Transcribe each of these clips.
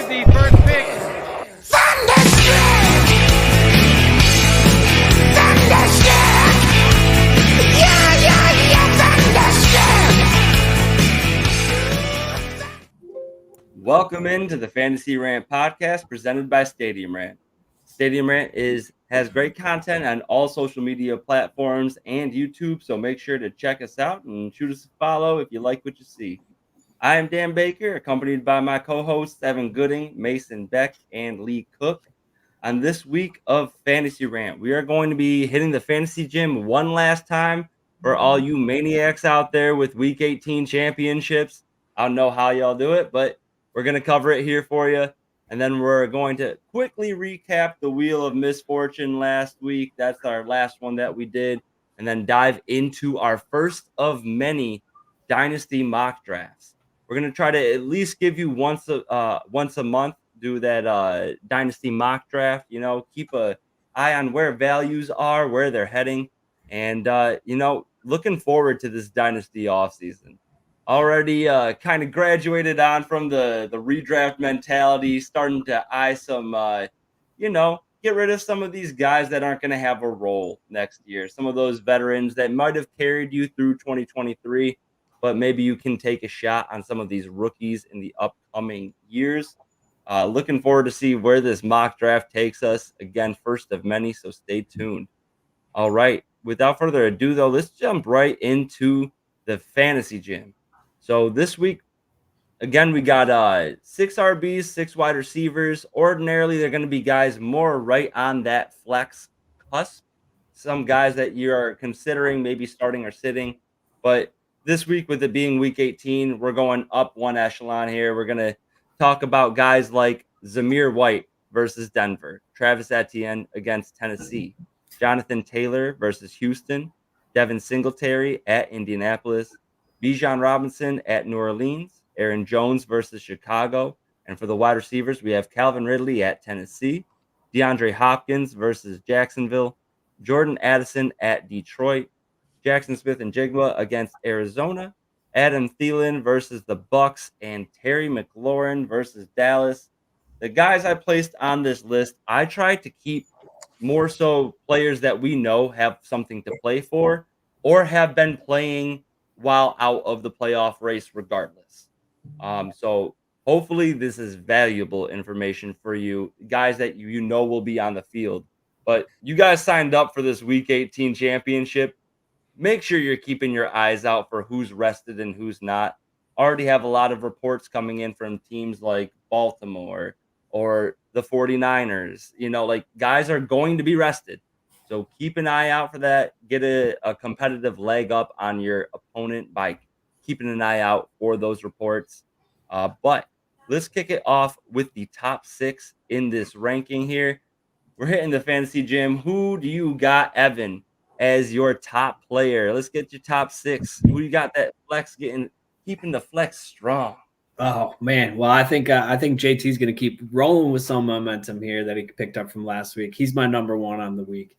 with the first pick. Thunderstruck! Thunderstruck! Yeah, Thunderstruck! Welcome into the Fantasy Rant podcast presented by Stadium Rant. Stadium Rant has great content on all social media platforms and YouTube, so make sure to check us out and shoot us a follow if you like what you see. I am Dan Baker, accompanied by my co-hosts Evan Gooding, Mason Beck, and Lee Cook. On this week of Fantasy Rant, we are going to be hitting the fantasy gym one last time for all you maniacs out there with Week 18 championships. I don't know how y'all do it, but we're going to cover it here for you. And then we're going to quickly recap the Wheel of Misfortune last week. That's our last one that we did. And then dive into our first of many Dynasty Mock Drafts. We're going to try to at least give you once a month, do that Dynasty Mock Draft. You know, keep an eye on where values are, where they're heading. And, looking forward to this Dynasty offseason. Already kind of graduated on from the redraft mentality, starting to eye some, get rid of some of these guys that aren't going to have a role next year. Some of those veterans that might have carried you through 2023, but maybe you can take a shot on some of these rookies in the upcoming years. Looking forward to see where this mock draft takes us. Again, first of many, so stay tuned. All right. Without further ado, though, let's jump right into the fantasy gym. So this week, again, we got 6 RBs, 6 wide receivers. Ordinarily, they're going to be guys more right on that flex cusp. Some guys that you are considering maybe starting or sitting. But this week, with it being week 18, we're going up one echelon here. We're going to talk about guys like Zamir White versus Denver, Travis Etienne against Tennessee, Jonathan Taylor versus Houston, Devin Singletary at Indianapolis, Bijan Robinson at New Orleans, Aaron Jones versus Chicago. And for the wide receivers, we have Calvin Ridley at Tennessee, DeAndre Hopkins versus Jacksonville, Jordan Addison at Detroit, Jackson Smith and Jigba against Arizona, Adam Thielen versus the Bucks, and Terry McLaurin versus Dallas. The guys I placed on this list, I tried to keep more so players that we know have something to play for or have been playing while out of the playoff race regardless. So hopefully this is valuable information for you guys that you know will be on the field. But you guys signed up for this Week 18 championship. Make sure you're keeping your eyes out for who's rested and who's not. Already have a lot of reports coming in from teams like Baltimore or the 49ers. Guys are going to be rested. So keep an eye out for that. Get a competitive leg up on your opponent by keeping an eye out for those reports. But let's kick it off with the top 6 in this ranking here. We're hitting the fantasy gym. Who do you got, Evan, as your top player? Let's get your top 6. Who you got that flex keeping the flex strong? Oh man, well I think JT's going to keep rolling with some momentum here that he picked up from last week. He's my number 1 on the week.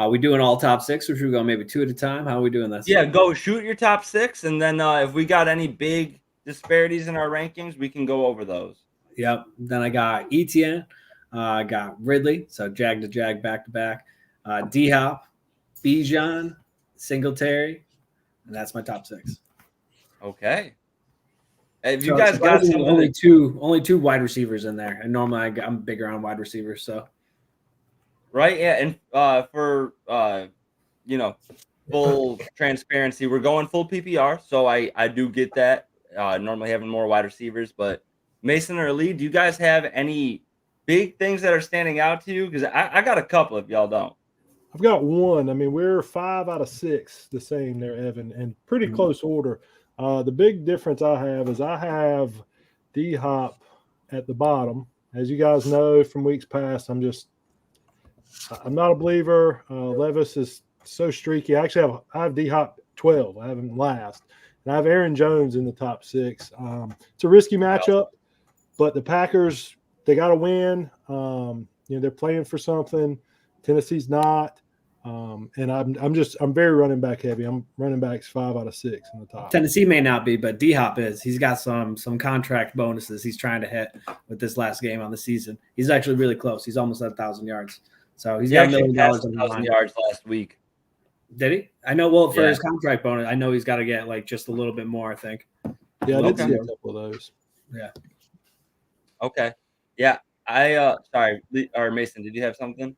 We doing all top 6, or should we go maybe 2 at a time? How are we doing this? Yeah, go shoot your top 6, and then if we got any big disparities in our rankings, we can go over those. Yep. Then I got Etienne, I got Ridley, so jag to jag back to back, D-Hop, Bijan, Singletary, and that's my top 6. Okay. If you guys got only two wide receivers in there, and normally I'm bigger on wide receivers, so right, yeah, and for full transparency, we're going full PPR, so I do get that. Normally having more wide receivers, but Mason or Lee, do you guys have any big things that are standing out to you? Because I got a couple if y'all don't. I've got one. I mean, we're 5 out of 6 the same there, Evan, and pretty close order. The big difference I have D-Hop at the bottom. As you guys know from weeks past, I'm not a believer. Levis is so streaky. Actually, I have D-Hop 12. I have him last. And I have Aaron Jones in the top 6. It's a risky matchup, but the Packers, they got to win. They're playing for something. Tennessee's not. And I'm very running back heavy. I'm running backs 5 out of 6 in the top. Tennessee may not be, but D-Hop is. He's got some contract bonuses he's trying to hit with this last game on the season. He's actually really close. He's almost at 1,000 yards. So he's got $1 million passed on the 1,000 line. yards last week. Did he? I know. Well, for Yeah. his contract bonus, I know he's got to get like just a little bit more, I think. Yeah, I did Okay. see a couple of those. Yeah. Okay. Yeah. Sorry, or Mason, did you have something?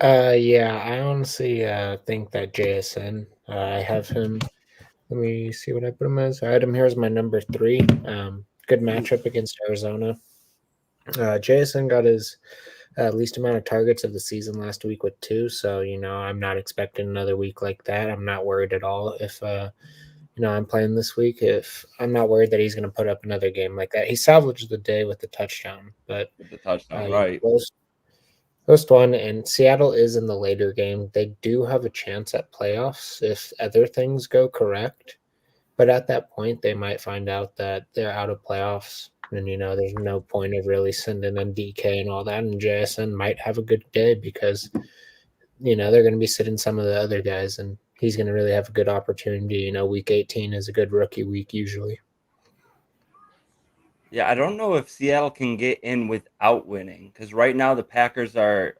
Yeah, I honestly think that JSN, I have him. Let me see what I put him as. I had him here as my number 3. Good matchup against Arizona. JSN got his least amount of targets of the season last week with 2. So, I'm not expecting another week like that. I'm not worried at all if, I'm playing this week. If I'm not worried that he's going to put up another game like that. He salvaged the day with the touchdown, but With the touchdown, right. First one, and Seattle is in the later game. They do have a chance at playoffs if other things go correct. But at that point, they might find out that they're out of playoffs. And, there's no point of really sending in DK and all that. And JSN might have a good day because, they're going to be sitting some of the other guys. And he's going to really have a good opportunity. Week 18 is a good rookie week usually. Yeah, I don't know if Seattle can get in without winning because right now the Packers they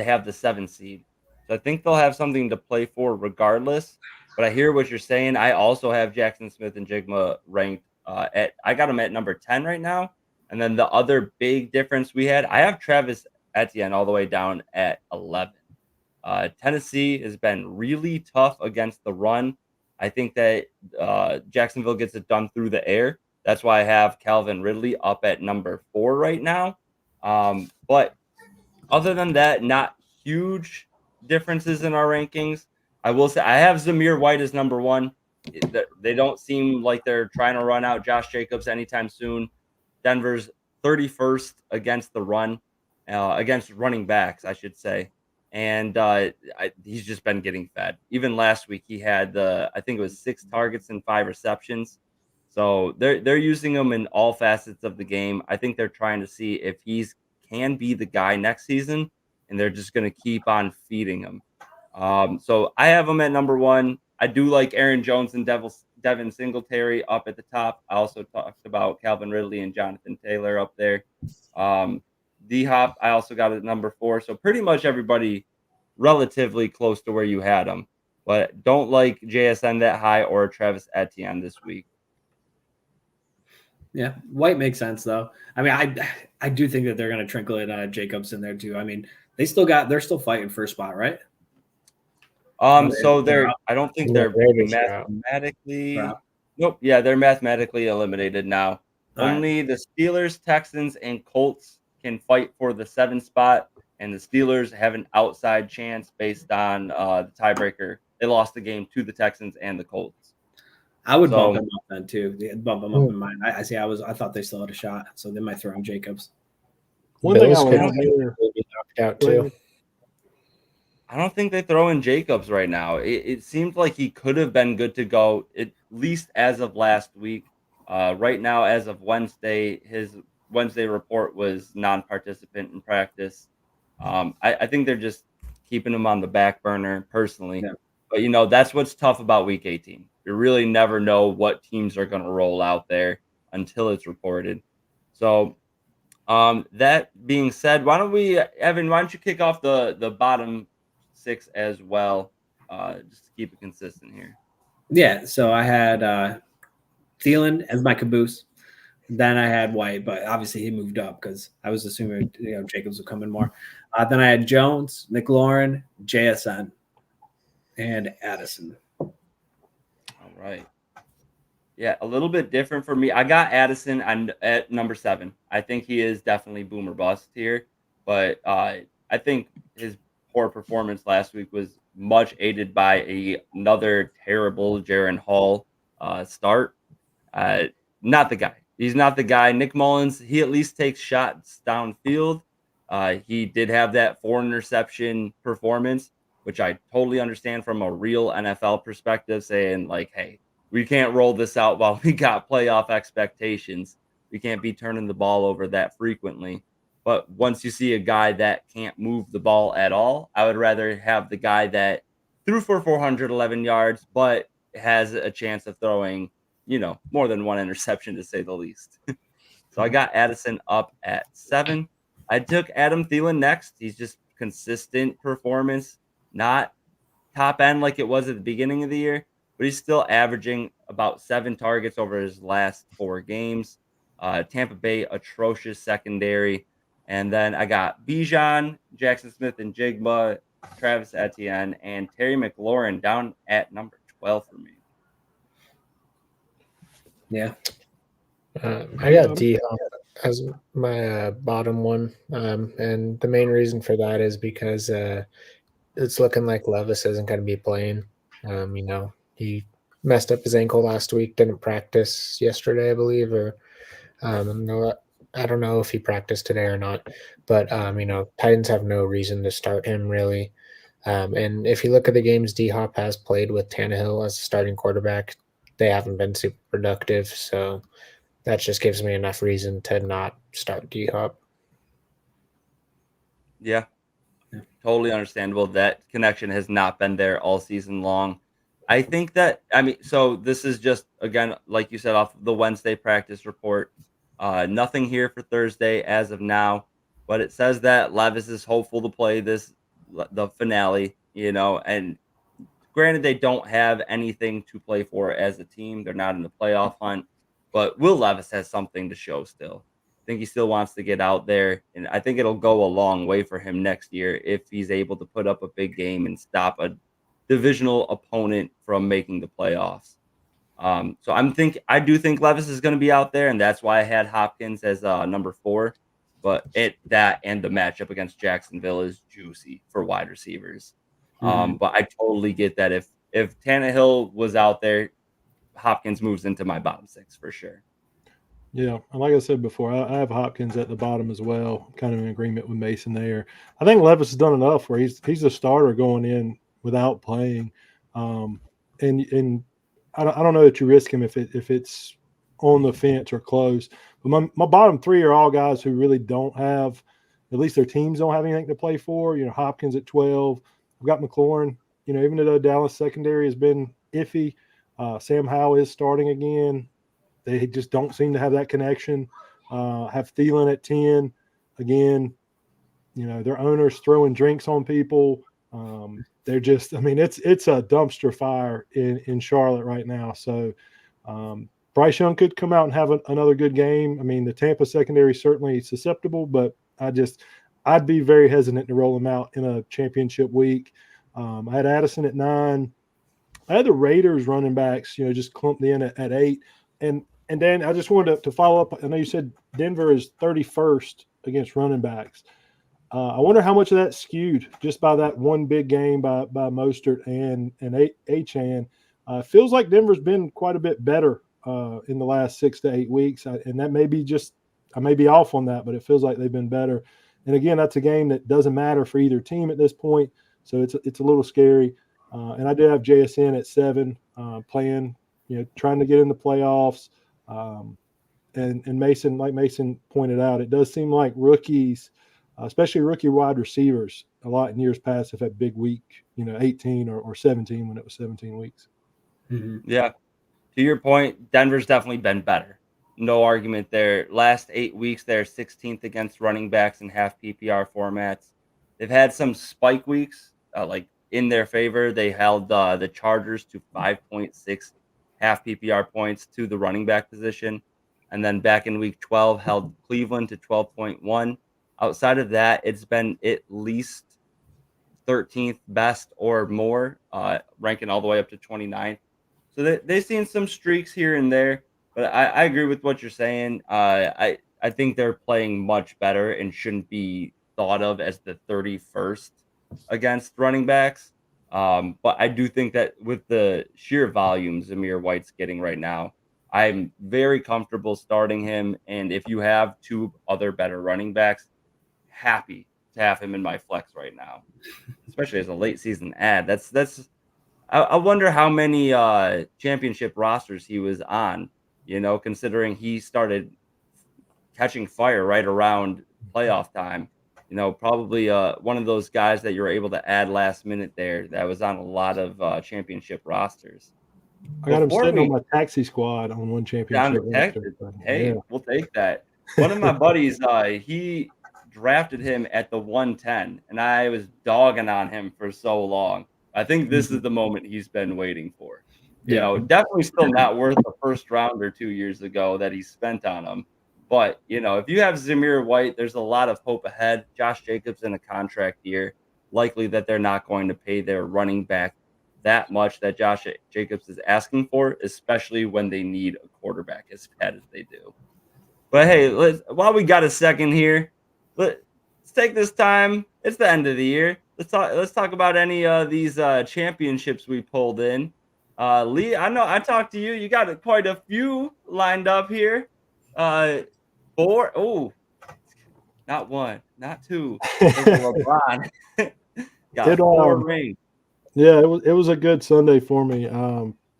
have the 7 seed. So I think they'll have something to play for regardless. But I hear what you're saying. I also have Jackson Smith and Jigma ranked I got them at number 10 right now. And then the other big difference we had, I have Travis Etienne all the way down at 11. Tennessee has been really tough against the run. I think that Jacksonville gets it done through the air. That's why I have Calvin Ridley up at number 4 right now. But other than that, not huge differences in our rankings. I will say I have Zamir White as number 1. They don't seem like they're trying to run out Josh Jacobs anytime soon. Denver's 31st against the run, against running backs, I should say. And he's just been getting fed. Even last week, he had I think it was 6 targets and 5 receptions. So they're using him in all facets of the game. I think they're trying to see if can be the guy next season, and they're just going to keep on feeding him. So I have him at number 1. I do like Aaron Jones and Devin Singletary up at the top. I also talked about Calvin Ridley and Jonathan Taylor up there. D-Hop, I also got at number 4. So pretty much everybody relatively close to where you had them. But don't like JSN that high or Travis Etienne this week. Yeah, White makes sense though. I mean, I do think that they're going to trickle in Jacobs in there too. I mean, they're still fighting for a spot, right? So I don't think they're mathematically. Nope. Yeah, they're mathematically eliminated now. Only the Steelers, Texans, and Colts can fight for the 7 spot, and the Steelers have an outside chance based on the tiebreaker. They lost the game to the Texans and the Colts. I would bump him up then too. Bump him up in mine. I thought they still had a shot, so they might throw in Jacobs. One thing I would out too. I don't think they throw in Jacobs right now. It seemed like he could have been good to go, at least as of last week. Right now, as of Wednesday, his Wednesday report was non-participant in practice. I think they're just keeping him on the back burner personally. Yeah. But, that's what's tough about Week 18. You really never know what teams are going to roll out there until it's reported. So that being said, Evan, why don't you kick off the bottom 6 as well, just to keep it consistent here. Yeah, so I had Thielen as my caboose. Then I had White, but obviously he moved up because I was assuming Jacobs would come in more. Then I had Jones, McLaurin, JSN, and Addison. All right. Yeah, a little bit different for me. I got Addison at number 7. I think he is definitely boom or bust here, but I think his poor performance last week was much aided by another terrible Jaron Hall start. Not the guy. He's not the guy. Nick Mullins, he at least takes shots downfield. He did have that 4 interception performance, which I totally understand from a real NFL perspective, saying like, hey, we can't roll this out while we got playoff expectations. We can't be turning the ball over that frequently. But once you see a guy that can't move the ball at all, I would rather have the guy that threw for 411 yards, but has a chance of throwing, more than one interception to say the least. So I got Addison up at 7. I took Adam Thielen next. He's just consistent performance, not top end like it was at the beginning of the year, but he's still averaging about 7 targets over his last 4 games. Tampa Bay, atrocious secondary. And then I got Bijan, Jackson Smith and Jigma, Travis Etienne, and Terry McLaurin down at number 12 for me. Yeah. I got D Hop as my bottom one. And the main reason for that is because it's looking like Levis isn't going to be playing. He messed up his ankle last week, didn't practice yesterday, I believe, or no, I don't know if he practiced today or not. But Titans have no reason to start him really. And if you look at the games D Hop has played with Tannehill as a starting quarterback, they haven't been super productive. So that just gives me enough reason to not start D Hop. Yeah, totally understandable. That connection has not been there all season long. I think that, so this is just, again, like you said, off the Wednesday practice report. Nothing here for Thursday as of now, but it says that Levis is hopeful to play the finale, and granted, they don't have anything to play for as a team. They're not in the playoff hunt, but Will Levis has something to show still. I think he still wants to get out there, and I think it'll go a long way for him next year if he's able to put up a big game and stop a divisional opponent from making the playoffs. So I do think Levis is going to be out there, and that's why I had Hopkins as number 4. But that and the matchup against Jacksonville is juicy for wide receivers. But I totally get that if Tannehill was out there, Hopkins moves into my bottom 6 for sure. Yeah, and like I said before, I have Hopkins at the bottom as well. Kind of in agreement with Mason there. I think Levis has done enough where he's a starter going in without playing, and I don't know that you risk him if it's on the fence or close. But my bottom 3 are all guys who really don't have, at least their teams don't have anything to play for. Hopkins at 12. I've got McLaurin. Even though Dallas secondary has been iffy, Sam Howell is starting again. They just don't seem to have that connection. Have Thielen at 10. Again, their owners throwing drinks on people. They're just, it's a dumpster fire in Charlotte right now. So Bryce Young could come out and have another good game. The Tampa secondary is certainly susceptible, but I'd be very hesitant to roll him out in a championship week. I had Addison at 9. I had the Raiders running backs, just clumped in at 8. And Dan, I just wanted to follow up. I know you said Denver is 31st against running backs. I wonder how much of that skewed just by that one big game by Mostert and Achane. Feels like Denver's been quite a bit better in the last 6 to 8 weeks, and that may be I may be off on that, but it feels like they've been better. And again, that's a game that doesn't matter for either team at this point, so it's a little scary. And I did have JSN at 7, playing, trying to get in the playoffs. And Mason, like Mason pointed out, it does seem like rookies, especially rookie wide receivers, a lot in years past have had big week, 18 or 17 when it was 17 weeks. Mm-hmm. Yeah. To your point, Denver's definitely been better. No argument there. Last 8 weeks, they're 16th against running backs in half PPR formats. They've had some spike weeks, like in their favor. They held the Chargers to 5.6 half PPR points to the running back position. And then back in week 12, held Cleveland to 12.1. Outside of that, it's been at least 13th best or more, ranking all the way up to 29th. So they've seen some streaks here and there, but I agree with what you're saying. I think they're playing much better and shouldn't be thought of as the 31st against running backs. But I do think that with the sheer volume Zamir White's getting right now, I'm very comfortable starting him. And if you have 2 other better running backs, happy to have him in my flex right now, especially as a late season ad. I wonder how many championship rosters he was on, considering he started catching fire right around playoff time. Probably one of those guys that you were able to add last minute there that was on a lot of championship rosters. I got him Before sitting on we my taxi squad on one down championship. to Texas, hey, Yeah. we'll take that. One of my buddies, he drafted him at the 110, and I was dogging on him for so long. I think this is the moment he's been waiting for. Yeah. Definitely still not worth the first rounder 2 years ago that he spent on him. But, if you have Zamir White, there's a lot of hope ahead. Josh Jacobs in a contract year. Likely that they're not going to pay their running back that much that Josh Jacobs is asking for, especially when they need a quarterback as bad as they do. But hey, while we got a second here, let's take this time. It's the end of the year. Let's talk about any of these championships we pulled in. Lee, I know I talked to you. You got quite a few lined up here. 4. Oh, not 1, not 2. LeBron got 4 rings. Yeah, it was a good Sunday for me.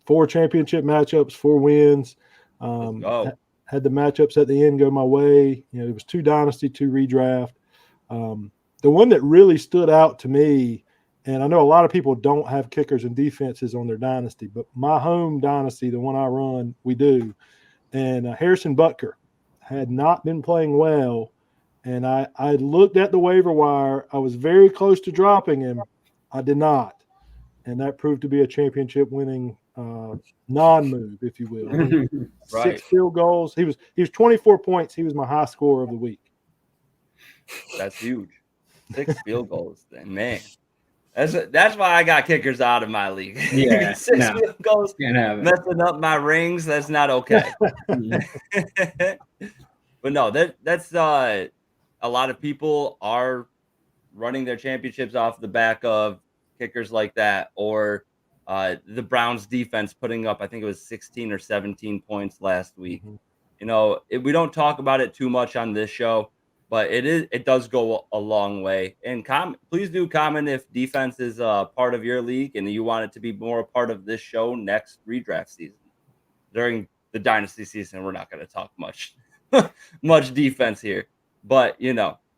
4 championship matchups, 4 wins. Let's go. Had the matchups at the end go my way. It was 2 dynasty, 2 redraft. The one that really stood out to me, and I know a lot of people don't have kickers and defenses on their dynasty, but my home dynasty, the one I run, we do. And Harrison Butker had not been playing well. And I looked at the waiver wire. I was very close to dropping him. I did not. And that proved to be a championship winning non-move, if you will. Right. 6 field goals. He was 24 points. He was my high scorer of the week. That's huge. 6 field goals, then, man. That's why I got kickers out of my league. Yeah, 6 field goals, can't have it. messing up my rings. That's not okay. But no, that's a lot of people are running their championships off the back of kickers like that, or the Browns defense putting up, I think it was 16 or 17 points last week. We don't talk about it too much on this show, but it does go a long way. And please do comment if defense is part of your league and you want it to be more a part of this show next redraft season. During the dynasty season, we're not going to talk much defense here, but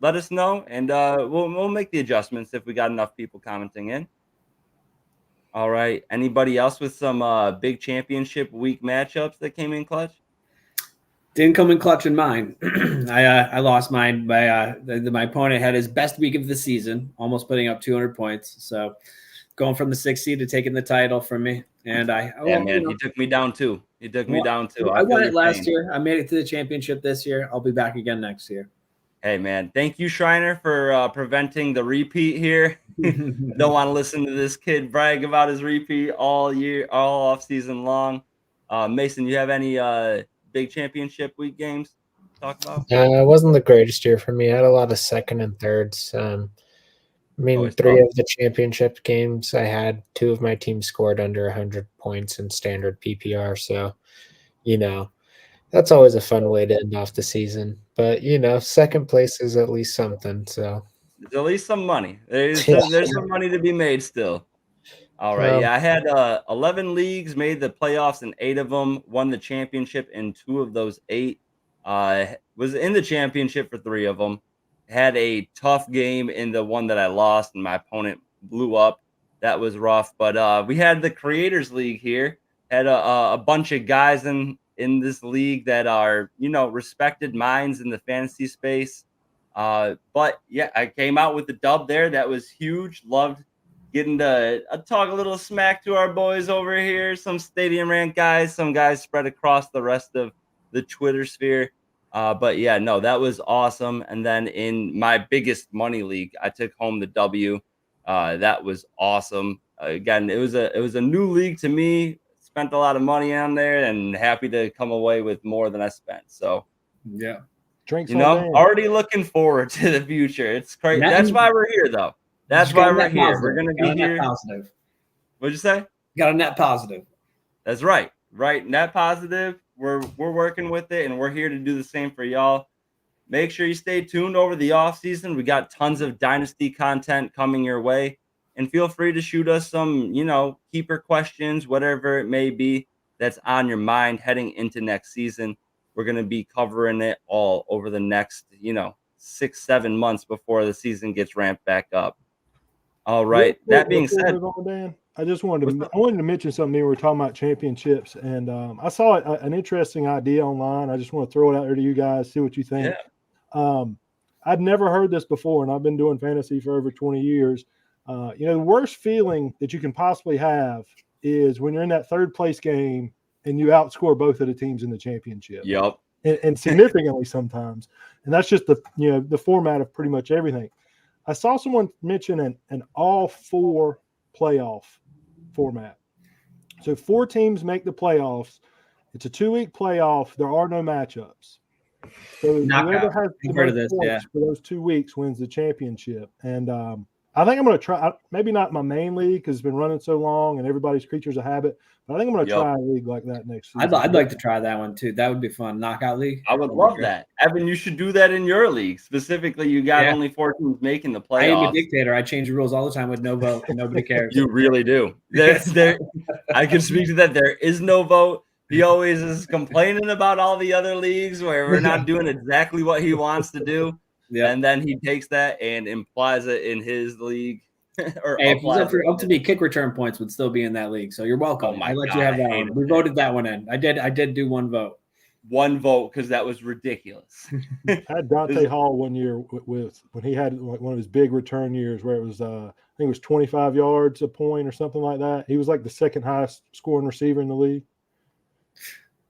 let us know, and we'll make the adjustments if we got enough people commenting in. All right. Anybody else with some big championship week matchups that came in clutch? Didn't come in clutch in mine. I lost mine by my opponent had his best week of the season, almost putting up 200 points. So going from the 6th seed to taking the title from me. And he took me down too. I won it last year. I made it to the championship this year. I'll be back again next year. Hey, man, thank you, Shriner, for preventing the repeat here. Don't want to listen to this kid brag about his repeat all off season long. Mason, you have any big championship week games to talk about? It wasn't the greatest year for me. I had a lot of second and thirds. 3 of the championship games I had, 2 of my teams scored under 100 points in standard PPR. So, that's always a fun way to end off the season. But, second place is at least something. So there's at least some money. There's some money to be made still. All right. I had 11 leagues, made the playoffs in 8 of them, won the championship in 2 of those 8. Was in the championship for 3 of them. Had a tough game in the one that I lost, and my opponent blew up. That was rough. But we had the Creators League here. Had a bunch of guys in this league that are, respected minds in the fantasy space. But yeah, I came out with the dub there. That was huge. Loved getting to talk a little smack to our boys over here. Some Stadium Rant guys, some guys spread across the rest of the Twitter sphere. But yeah, no, that was awesome. And then in my biggest money league, I took home the W. That was awesome. Again, it was a new league to me. Spent a lot of money on there, and happy to come away with more than I spent. So yeah, already looking forward to the future. It's crazy. That's why we're here, though. That's why we're here. Positive. We're gonna be here. Positive. What'd you say? Got a net positive. That's right. Right. Net positive. We're working with it, and we're here to do the same for y'all. Make sure you stay tuned over the off season. We got tons of Dynasty content coming your way. And feel free to shoot us some, keeper questions, whatever it may be that's on your mind heading into next season. We're going to be covering it all over the next, 6-7 months before the season gets ramped back up. All right. That being Before we said, move on, Dan, I wanted to mention something. We were talking about championships, and I saw an interesting idea online. I just want to throw it out there to you guys, see what you think. Yeah. I'd never heard this before, and I've been doing fantasy for over 20 years. The worst feeling that you can possibly have is when you're in that third place game and you outscore both of the teams in the championship. Yep. And significantly sometimes. And that's just the format of pretty much everything. I saw someone mention an all 4 playoff format. So 4 teams make the playoffs. It's a 2-week playoff. There are no matchups. So whoever has the most points for those 2 weeks wins the championship. And I think I'm going to try, maybe not my main league because it's been running so long and everybody's creatures of habit, but I think I'm going to try a league like that next season. I'd like to try that one too. That would be fun. Knockout league. I would love that. Evan, you should do that in your league. Specifically, you got only 4 teams making the playoffs. I am a dictator. I change the rules all the time with no vote. And nobody cares. You really do. I can speak to that. There is no vote. He always is complaining about all the other leagues where we're not doing exactly what he wants to do. Yeah. And then he takes that and implies it in his league. Or hey, if it's up to me, kick return points would still be in that league. So you're welcome. I let you have that one. We voted that one in. I did do 1 vote. 1 vote because that was ridiculous. I had Dante Hall one year with when he had one of his big return years where it was I think it was 25 yards a point or something like that. He was like the second highest scoring receiver in the league.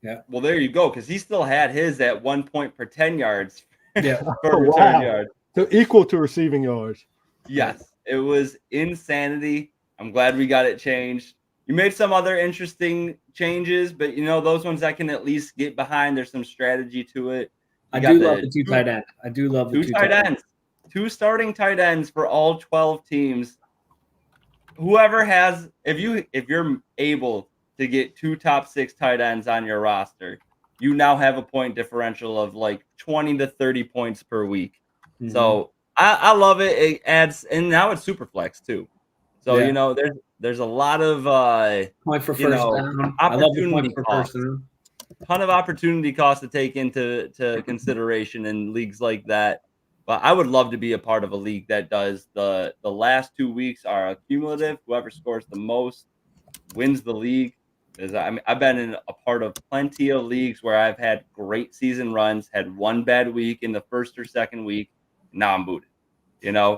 Yeah. Well, there you go, because he still had his at 1 point per 10 yards. Yeah. Per return yard. So equal to receiving yards. Yes. It was insanity. I'm glad we got it changed. You made some other interesting changes, but those ones I can at least get behind. There's some strategy to it. I do love the 2 tight ends. I do love the 2 tight ends. 2 starting tight ends for all 12 teams. Whoever has, if you're able to get 2 top 6 tight ends on your roster, you now have a point differential of like 20 to 30 points per week. Mm-hmm. So I love it. It adds, and now it's super flex too. So there's a lot of point for first down. I love the point for first down. Ton of opportunity cost to take into consideration in leagues like that. But I would love to be a part of a league that does the last 2 weeks are cumulative. Whoever scores the most wins the league. I've been in a part of plenty of leagues where I've had great season runs, had 1 bad week in the first or second week. Now I'm booted,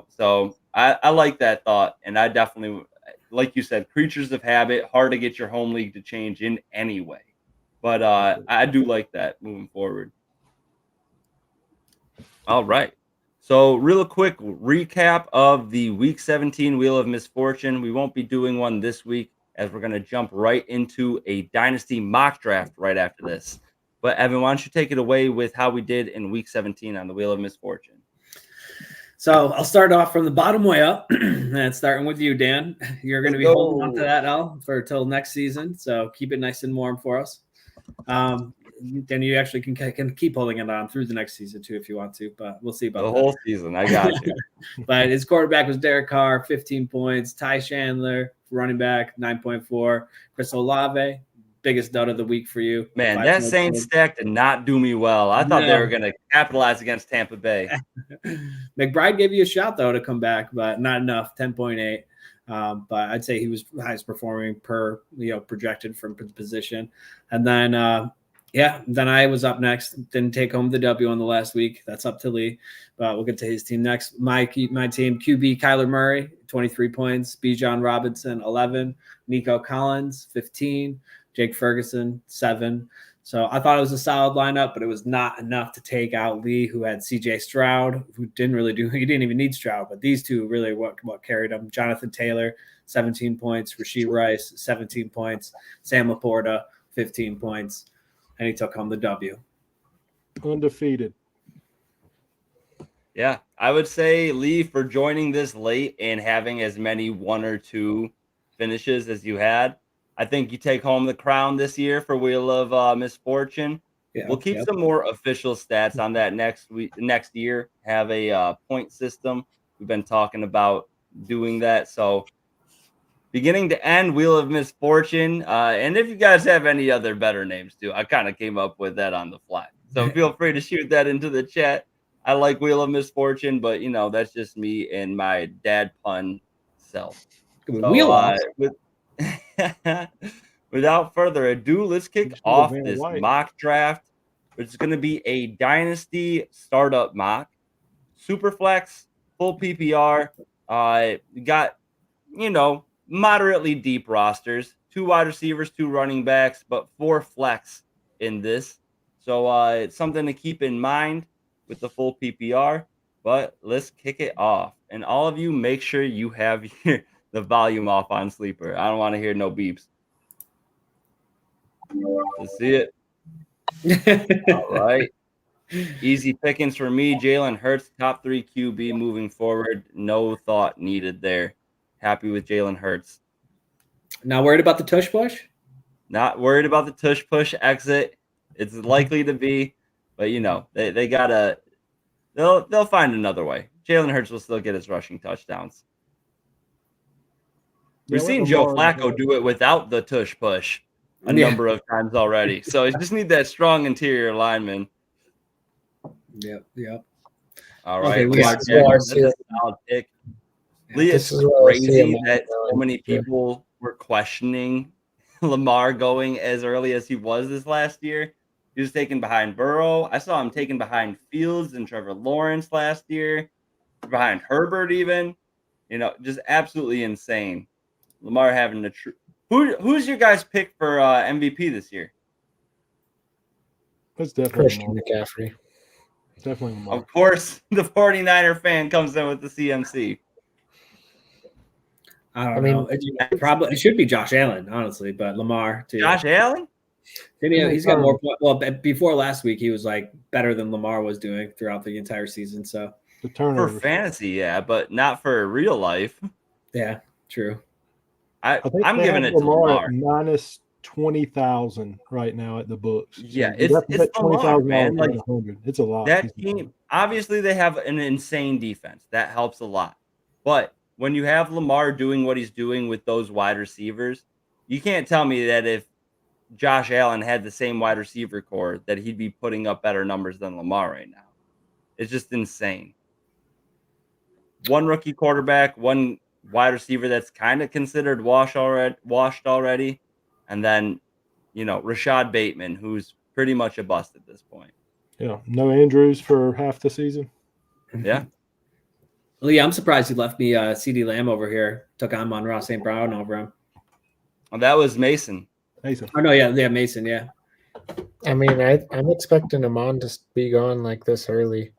So I like that thought, and I definitely, like you said, creatures of habit, hard to get your home league to change in any way. But I do like that moving forward. All right. So real quick recap of the Week 17 Wheel of Misfortune. We won't be doing one this week as we're going to jump right into a Dynasty Mock Draft right after this. But Evan, why don't you take it away with how we did in Week 17 on the Wheel of Misfortune? So I'll start off from the bottom way up, and starting with you, Dan. You're going to be holding on to that till next season, so keep it nice and warm for us. Then you actually can keep holding it on through the next season too if you want to, but we'll see about the whole season. I got you. But his quarterback was Derek Carr, 15 points. Ty Chandler, running back, 9.4. Chris Olave, biggest dud of the week for you. Man, that Saints stack did not do me well. I thought they were going to capitalize against Tampa Bay. McBride gave you a shot, though, to come back, but not enough, 10.8. But I'd say he was highest performing per, projected from the position. And then, then I was up next. Didn't take home the W on the last week. That's up to Lee, but we'll get to his team next. My team, QB Kyler Murray, 23 points. Bijan Robinson, 11. Nico Collins, 15. Jake Ferguson, 7. So I thought it was a solid lineup, but it was not enough to take out Lee, who had CJ Stroud, who didn't even need Stroud, but these two really what carried him. Jonathan Taylor, 17 points. Rashee Rice, 17 points. Sam Laporta, 15 points. And he took home the W. Undefeated. Yeah, I would say, Lee, for joining this late and having as many 1 or 2 finishes as you had, I think you take home the crown this year for Wheel of Misfortune. Yeah, we'll keep some more official stats on that next year. Have a point system. We've been talking about doing that. So beginning to end, Wheel of Misfortune. And if you guys have any other better names too, I kind of came up with that on the fly. So feel free to shoot that into the chat. I like Wheel of Misfortune, but that's just me and my dad pun self. So, Wheel off. without further ado, let's kick Just need a off Van this White. mock draft, which is going to be a Dynasty startup mock, super flex, full PPR. We got moderately deep rosters, 2 wide receivers, 2 running backs, but 4 flex in this. So it's something to keep in mind with the full PPR. But let's kick it off. And all of you, make sure you have the volume off on Sleeper. I don't want to hear no beeps. Let's see it. All right. Easy pickings for me. Jalen Hurts, top 3 QB moving forward. No thought needed there. Happy with Jalen Hurts. Not worried about the tush push? Not worried about the tush push exit. It's likely to be, but they gotta. They'll find another way. Jalen Hurts will still get his rushing touchdowns. We've seen Joe Flacco do it without the tush push a number of times already. So you just need that strong interior lineman. Yep. All right. Okay, That's a solid pick. Lee, it's crazy that so many people were questioning Lamar going as early as he was this last year. He was taken behind Burrow. I saw him taken behind Fields and Trevor Lawrence last year, behind Herbert even. Just absolutely insane. Lamar having the true. Who's your guys' pick for MVP this year? That's definitely Christian McCaffrey. Definitely Lamar. Of course, the 49er fan comes in with the CMC. I mean, it should be Josh Allen, honestly, but Lamar too. Josh Allen? He's got more. Well, before last week, he was like better than Lamar was doing throughout the entire season. So for fantasy, yeah, but not for real life. Yeah, true. I'm giving it to Lamar. Minus 20,000 right now at the books. Yeah, it's Lamar, man. Like, it's a lot. That team, obviously, they have an insane defense. That helps a lot. But when you have Lamar doing what he's doing with those wide receivers, you can't tell me that if Josh Allen had the same wide receiver core that he'd be putting up better numbers than Lamar right now. It's just insane. One rookie quarterback, one wide receiver that's kind of considered washed already, and then Rashad Bateman, who's pretty much a bust at this point. Yeah, no Andrews for half the season. Yeah. Well, yeah, I'm surprised he left me CD Lamb over here. Took on Monroe St. Brown over him. Well, that was Mason. Oh no, yeah, Mason, yeah. I mean, I'm expecting Amon to be gone like this early.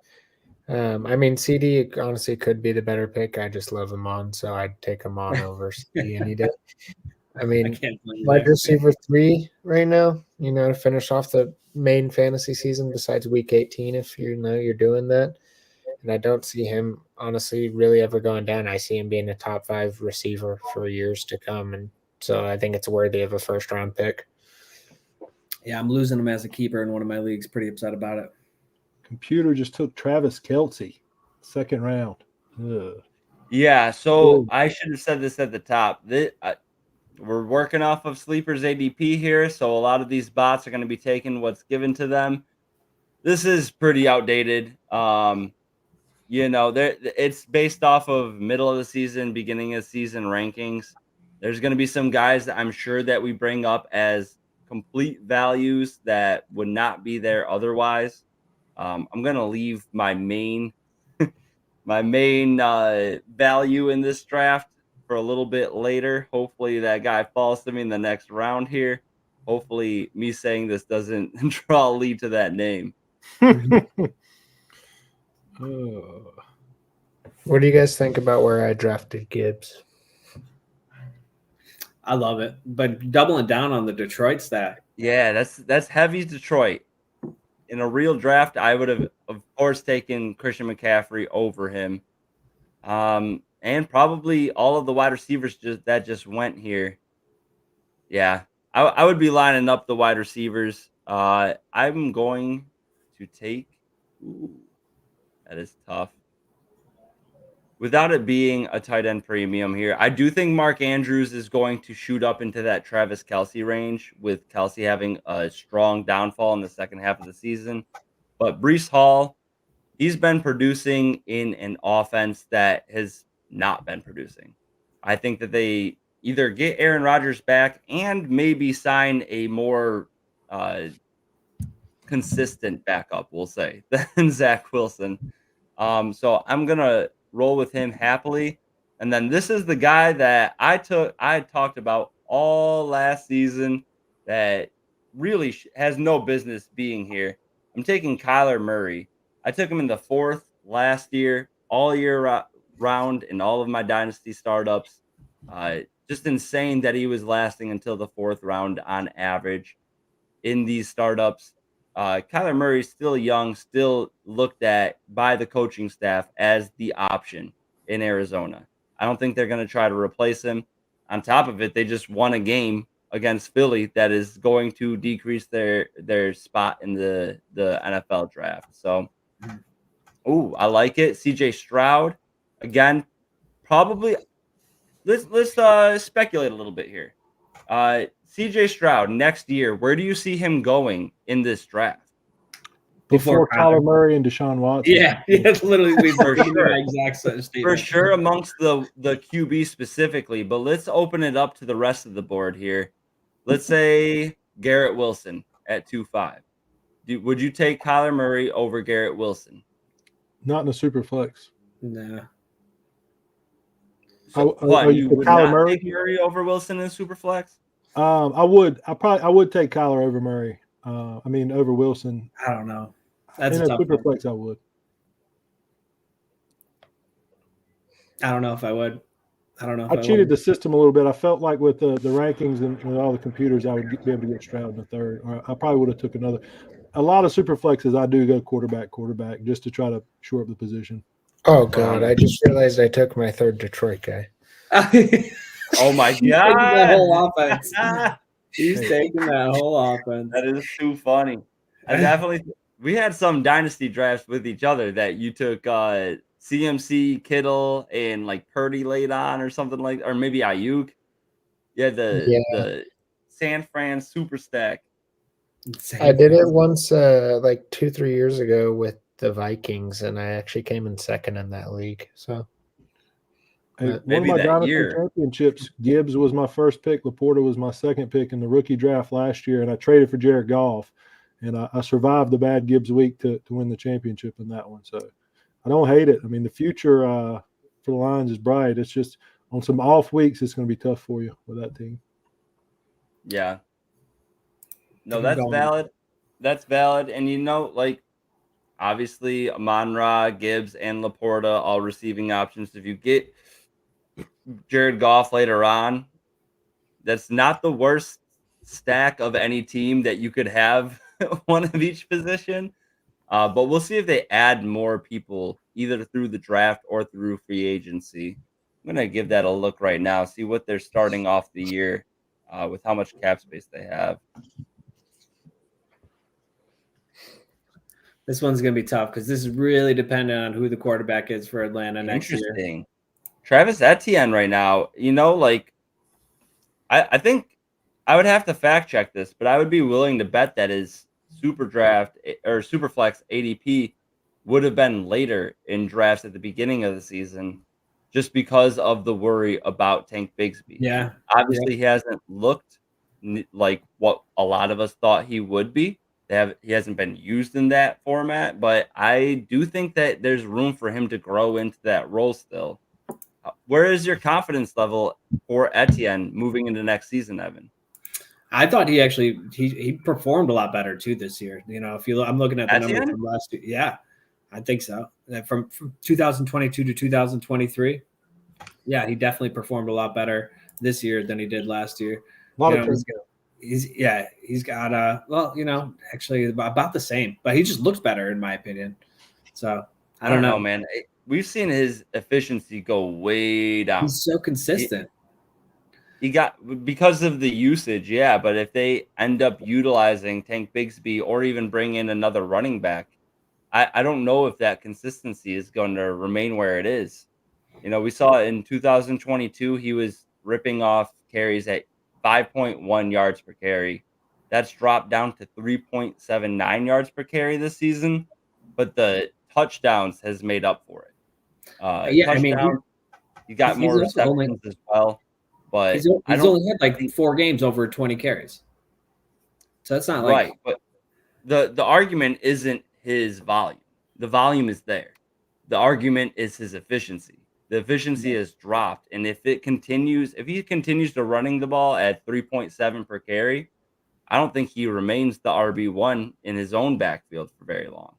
I mean, CD honestly could be the better pick. I just love Amon, so I'd take Amon over CD any day. I mean, wide receiver 3 right now, to finish off the main fantasy season besides week 18, if you're doing that. And I don't see him, honestly, really ever going down. I see him being a top 5 receiver for years to come. And so I think it's worthy of a first-round pick. Yeah, I'm losing him as a keeper in one of my leagues. Pretty upset about it. Computer just took Travis Kelce, 2nd round. Ugh. Yeah, so I should have said this at the top. We're working off of Sleeper's ADP here, so a lot of these bots are going to be taking what's given to them. This is pretty outdated. It's based off of middle of the season, beginning of season rankings. There's going to be some guys that I'm sure that we bring up as complete values that would not be there otherwise. I'm going to leave my main value in this draft for a little bit later. Hopefully that guy falls to me in the next round here. Hopefully me saying this doesn't draw a lead to that name. What do you guys think about where I drafted Gibbs? I love it, but doubling down on the Detroit stack. Yeah, that's heavy Detroit. In a real draft, I would have, of course, taken Christian McCaffrey over him, and probably all of the wide receivers that just went here. Yeah, I would be lining up the wide receivers. I'm going to take. Ooh, that is tough. Without it being a tight end premium here, I do think Mark Andrews is going to shoot up into that Travis Kelce range, with Kelce having a strong downfall in the second half of the season. But Breece Hall, he's been producing in an offense that has not been producing. I think that they either get Aaron Rodgers back and maybe sign a more consistent backup, we'll say, than Zach Wilson. So I'm gonna roll with him happily. And then this is the guy that I talked about all last season that really has no business being here. I'm taking Kyler Murray. I took him in the 4th last year, all year round in all of my dynasty startups. Just insane that he was lasting until the 4th round on average in these startups. Kyler Murray is still young, still looked at by the coaching staff as the option in Arizona. I don't think they're going to try to replace him. On top of it, they just won a game against Philly that is going to decrease their spot in the NFL draft. So, I like it. CJ Stroud, again, probably. Let's speculate a little bit here. CJ Stroud next year, where do you see him going in this draft? Before Kyler Murray and Deshaun Watson. Yeah, it's literally we For for sure. exact statement. For sure amongst the QB specifically, but let's open it up to the rest of the board here. Let's say Garrett Wilson at 2.5. Would you take Kyler Murray over Garrett Wilson? Not in a super flex. No. So, you would Kyler not Murray? take Murray over Wilson in Superflex? I would take Kyler over Murray. Over Wilson. I don't know. That's In a a tough super one. flex, I would. I don't know if I would. I don't know if I cheated would. the system a little bit. I felt like with the rankings and with all the computers, I would be able to get Stroud in the 3rd. Or I probably would have took another. A lot of super flexes, I do go quarterback, just to try to shore up the position. Oh God! I just realized I took my 3rd Detroit guy. Oh my He's taking God. that whole offense. That He's taking that whole offense. is too funny. We had some dynasty drafts with each other that you took CMC, Kittle, and like Purdy late on or something or maybe Ayuk. Yeah, the San Fran super stack. I did it once, like 2-3 years ago with the Vikings, and I actually came in 2nd in that league. So One of maybe my that Dynasty year. championships, Gibbs was my 1st pick. Laporta was my 2nd pick in the rookie draft last year, and I traded for Jared Goff, and I survived the bad Gibbs week to win the championship in that one. So I don't hate it. I mean, the future for the Lions is bright. It's just on some off weeks, it's going to be tough for you with that team. Yeah. No, that's valid. That's valid. And obviously Amon-Ra, Gibbs, and Laporta all receiving options. If you get Jared Goff later on, that's not the worst stack of any team that you could have one of each position. But we'll see if they add more people either through the draft or through free agency. I'm going to give that a look right now, see what they're starting off the year with how much cap space they have. This one's going to be tough because this is really dependent on who the quarterback is for Atlanta next year. Interesting. Travis Etienne right now, I think I would have to fact check this, but I would be willing to bet that his super draft or super flex ADP would have been later in drafts at the beginning of the season just because of the worry about Tank Bigsby. Yeah. Obviously, he hasn't looked like what a lot of us thought he would be. He hasn't been used in that format, but I do think that there's room for him to grow into that role still. Where is your confidence level for Etienne moving into next season, Evan? I thought he performed a lot better too this year. I'm looking at the numbers from last year. Yeah, I think so. From 2022 to 2023. Yeah, he definitely performed a lot better this year than he did last year. A lot of he's got actually about the same, but he just looks better in my opinion. So I don't know, man. We've seen his efficiency go way down. He's so consistent. He got because of the usage, yeah. But if they end up utilizing Tank Bigsby or even bring in another running back, I don't know if that consistency is going to remain where it is. We saw in 2022 he was ripping off carries at 5.1 yards per carry. That's dropped down to 3.79 yards per carry this season. But the touchdowns has made up for it. Yeah, I mean, Touchdowns, you got he's more also only- receptions as well. But he's only had like 4 games over 20 carries. So that's not right. like But the argument isn't his volume. The volume is there. The argument is his efficiency. The efficiency has dropped, and if he continues to running the ball at 3.7 per carry, I don't think he remains the RB1 in his own backfield for very long.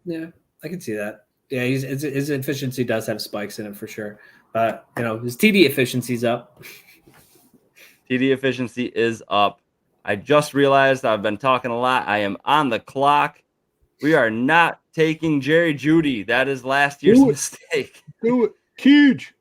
Yeah, I can see that. Yeah, his efficiency does have spikes in it for sure. But his TD efficiency's up. TD efficiency is up. I just realized I've been talking a lot. I am on the clock. We are not taking Jerry Jeudy. That is last year's mistake. Do it. Huge.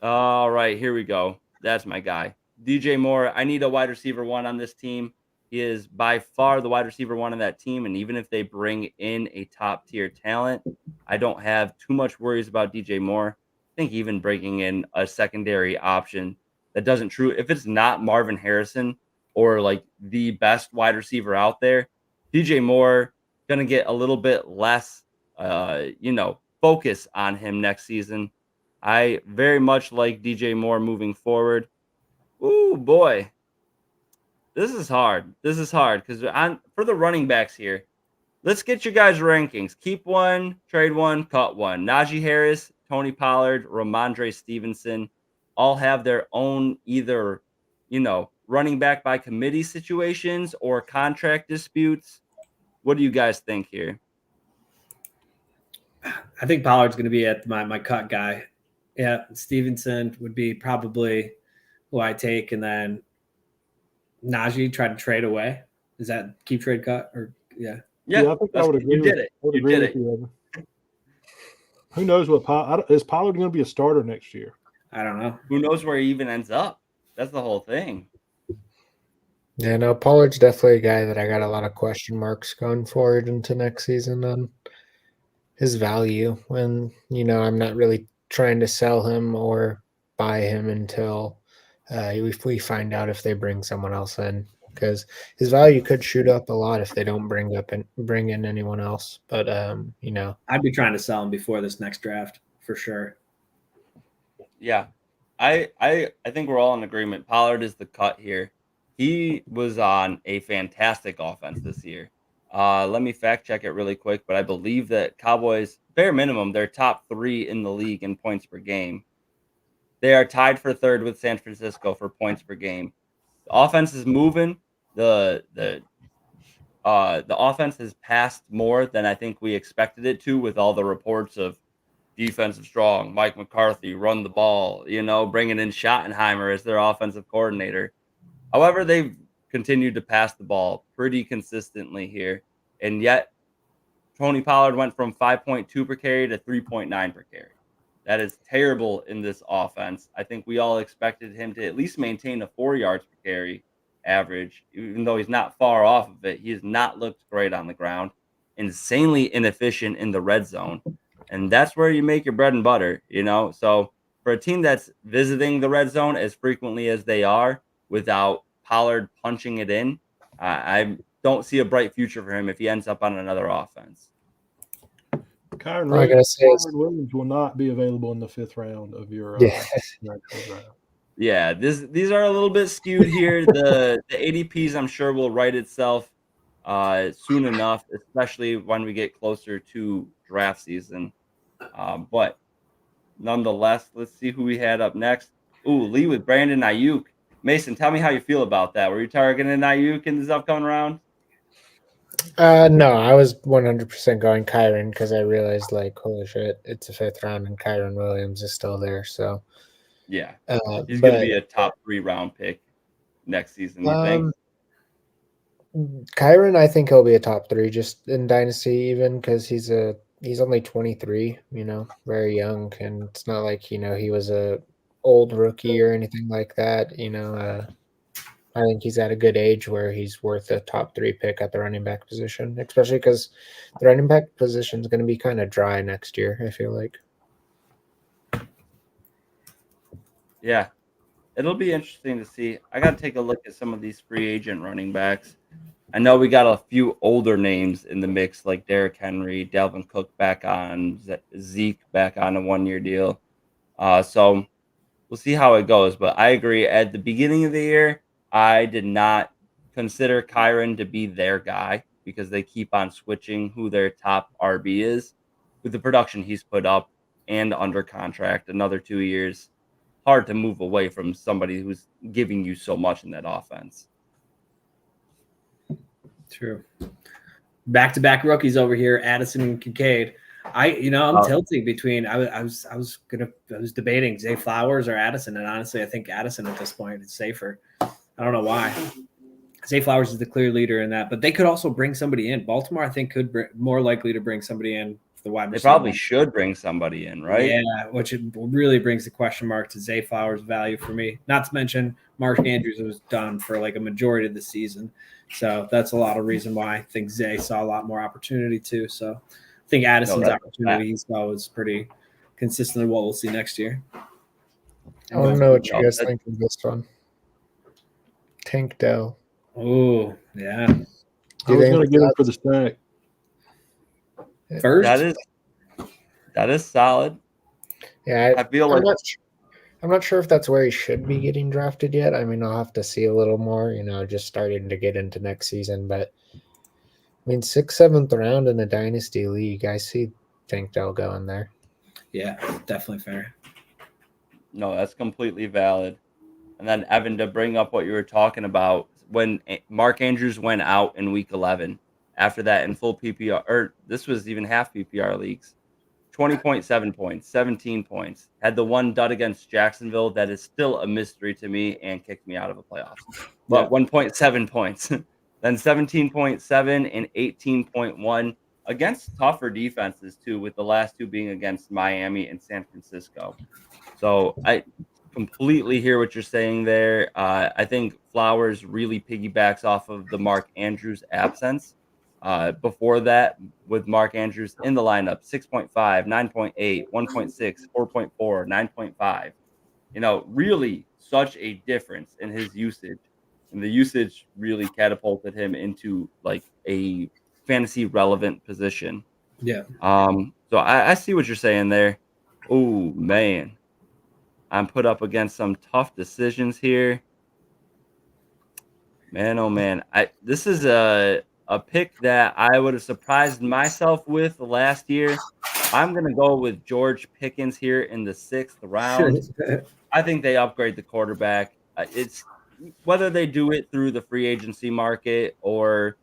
All right, here we go. That's my guy. DJ Moore. I need a wide receiver 1 on this team. He is by far the wide receiver 1 on that team. And even if they bring in a top tier talent, I don't have too much worries about DJ Moore. I think even bringing in a secondary option that doesn't true. If it's not Marvin Harrison or like the best wide receiver out there, DJ Moore going to get a little bit less, focus on him next season. I very much like DJ Moore moving forward. Ooh, boy. This is hard. Because for the running backs here, let's get you guys rankings. Keep one, trade one, cut one. Najee Harris, Tony Pollard, Ramondre Stevenson all have their own either, running back by committee situations or contract disputes. What do you guys think here? I think Pollard's going to be at my cut guy. Yeah, Stevenson would be probably who I take, and then Najee try to trade away. Is that keep trade cut or yeah? Yeah, I think I would agree. You did it. You did it. You, who knows what is Pollard going to be a starter next year? I don't know. Who knows where he even ends up? That's the whole thing. Yeah, no, Pollard's definitely a guy that I got a lot of question marks going forward into next season on his value. When I'm not really trying to sell him or buy him until if we find out if they bring someone else in, because his value could shoot up a lot if they don't bring in anyone else. But I'd be trying to sell him before this next draft for sure. Yeah, I think we're all in agreement. Pollard is the cut here. He was on a fantastic offense this year. Let me fact check it really quick, but I believe that Cowboys, bare minimum, they're top 3 in the league in points per game. They are tied for 3rd with San Francisco for points per game. The offense is moving. The offense has passed more than I think we expected it to, with all the reports of defensive strong, Mike McCarthy, run the ball, bringing in Schottenheimer as their offensive coordinator. However, they've continued to pass the ball pretty consistently here. And yet, Tony Pollard went from 5.2 per carry to 3.9 per carry. That is terrible in this offense. I think we all expected him to at least maintain a 4 yards per carry average, even though he's not far off of it. He has not looked great on the ground. Insanely inefficient in the red zone. And that's where you make your bread and butter, So for a team that's visiting the red zone as frequently as they are without Pollard punching it in, I don't see a bright future for him if he ends up on another offense. Kyron Williams will not be available in the 5th round of your draft. Yeah, these are a little bit skewed here. The ADPs, I'm sure, will write itself soon enough, especially when we get closer to draft season. But nonetheless, let's see who we had up next. Ooh, Lee with Brandon Ayuk. Mason, tell me how you feel about that. Were you targeting Ayuk in this upcoming round? No, I was 100% going Kyron because I realized, holy shit, it's a 5th round and Kyron Williams is still there. So yeah, he's going to be a top 3 round pick next season. You think? Kyron, I think he'll be a top 3 just in Dynasty, even because he's only 23. Very young, and it's not like he was a old rookie or anything like that. I think he's at a good age where he's worth a top 3 pick at the running back position, especially because the running back position is going to be kind of dry next year, I feel like. Yeah, it'll be interesting to see. I got to take a look at some of these free agent running backs. I know we got a few older names in the mix, like Derrick Henry, Dalvin Cook back on, Zeke back on a 1-year deal. So we'll see how it goes. But I agree. At the beginning of the year, I did not consider Kyron to be their guy because they keep on switching who their top RB is. With the production he's put up and under contract another 2 years, hard to move away from somebody who's giving you so much in that offense. True. Back-to-back rookies over here, Addison and Kincaid. I'm tilting between. I was debating Zay Flowers or Addison, and honestly, I think Addison at this point is safer. I don't know why. Zay Flowers is the clear leader in that, but they could also bring somebody in. Baltimore, I think, could more likely to bring somebody in for the wide receiver. They probably should bring somebody in, right? Yeah, which it really brings the question mark to Zay Flowers' value for me. Not to mention Mark Andrews was done for like a majority of the season. So that's a lot of reason why I think Zay saw a lot more opportunity too. So I think Addison's opportunity he saw was pretty consistent with what we'll see next year. I want to know what you guys think of this one. Tank Dell. Oh, yeah. I was going to get him for the stack. First? That is solid. Yeah, I feel like I'm not sure if that's where he should be getting drafted yet. I mean, I'll have to see a little more, just starting to get into next season. But, I mean, 6th, 7th round in a Dynasty league, I see Tank Dell going there. Yeah, definitely fair. No, that's completely valid. And then, Evan, to bring up what you were talking about, when Mark Andrews went out in week 11, after that in full PPR, or this was even half PPR leagues, 20.7 points, 17 points. Had the one dud against Jacksonville that is still a mystery to me and kicked me out of the playoffs. But 1.7 points. Then 17.7 and 18.1 against tougher defenses, too, with the last two being against Miami and San Francisco. So I completely hear what you're saying there. I think Flowers really piggybacks off of the Mark Andrews absence. Before that, with Mark Andrews in the lineup, 6.5, 9.8, 1.6, 4.4, 9.5. Really such a difference in his usage. And the usage really catapulted him into like a fantasy relevant position. Yeah. So I see what you're saying there. Oh, man. I'm put up against some tough decisions here. Man, oh, man. This is a pick that I would have surprised myself with last year. I'm going to go with George Pickens here in the 6th round. I think they upgrade the quarterback. It's whether they do it through the free agency market or,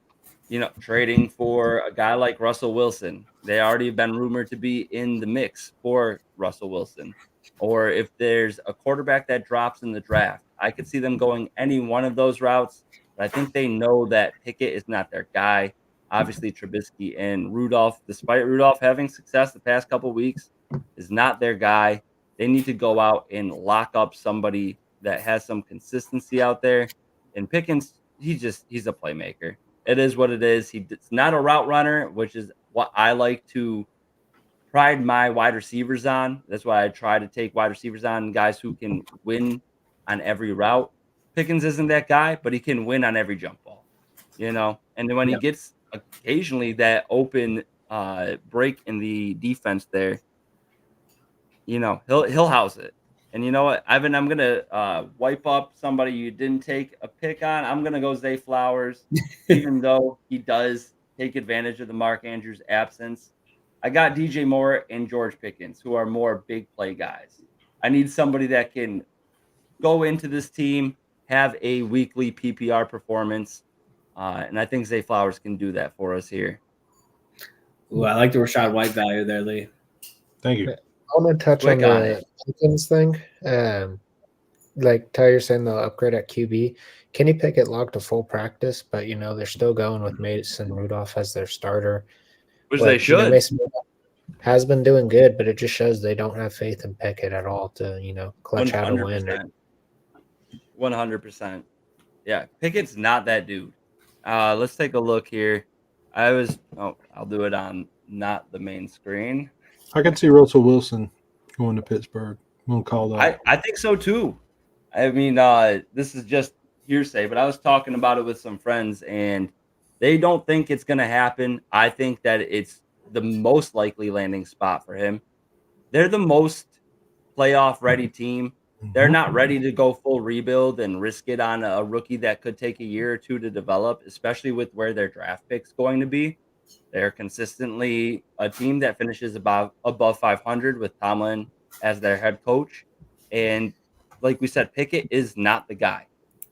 trading for a guy like Russell Wilson. They already have been rumored to be in the mix for Russell Wilson. Or if there's a quarterback that drops in the draft, I could see them going any one of those routes. But I think they know that Pickett is not their guy. Obviously, Trubisky and Rudolph, despite Rudolph having success the past couple of weeks, is not their guy. They need to go out and lock up somebody that has some consistency out there. And Pickens, he's a playmaker. It is what it is. He's not a route runner, which is what I like to pride my wide receivers on. That's why I try to take wide receivers on guys who can win on every route. Pickens isn't that guy, but he can win on every jump ball, And then when he gets occasionally that open break in the defense there, he'll house it. And you know what, Ivan, I'm gonna wipe up somebody you didn't take a pick on. I'm gonna go Zay Flowers, even though he does take advantage of the Mark Andrews absence. I got DJ Moore and George Pickens, who are more big play guys. I need somebody that can go into this team, have a weekly PPR performance, and I think Zay Flowers can do that for us here. Ooh, I like the Rachaad White value there, Lee. Thank you. I want to touch on the Pickens thing. Like Tyler saying, they'll upgrade at QB. Kenny Pickett locked a full practice, but they're still going with Mason Rudolph as their starter, which they should. Mason has been doing good, but it just shows they don't have faith in Pickett at all to clutch 100%. Out a win. 100%. Yeah, Pickett's not that dude. Let's take a look here. I'll do it on not the main screen. I can see Russell Wilson going to Pittsburgh. We'll call that. I think so too. I mean, this is just hearsay, but I was talking about it with some friends, and They don't think it's going to happen. I think that it's the most likely landing spot for him. They're the most playoff ready team. They're not ready to go full rebuild and risk it on a rookie that could take a year or two to develop, especially with where their draft pick's going to be. They're consistently a team that finishes above 500 with Tomlin as their head coach. And like we said, Pickett is not the guy.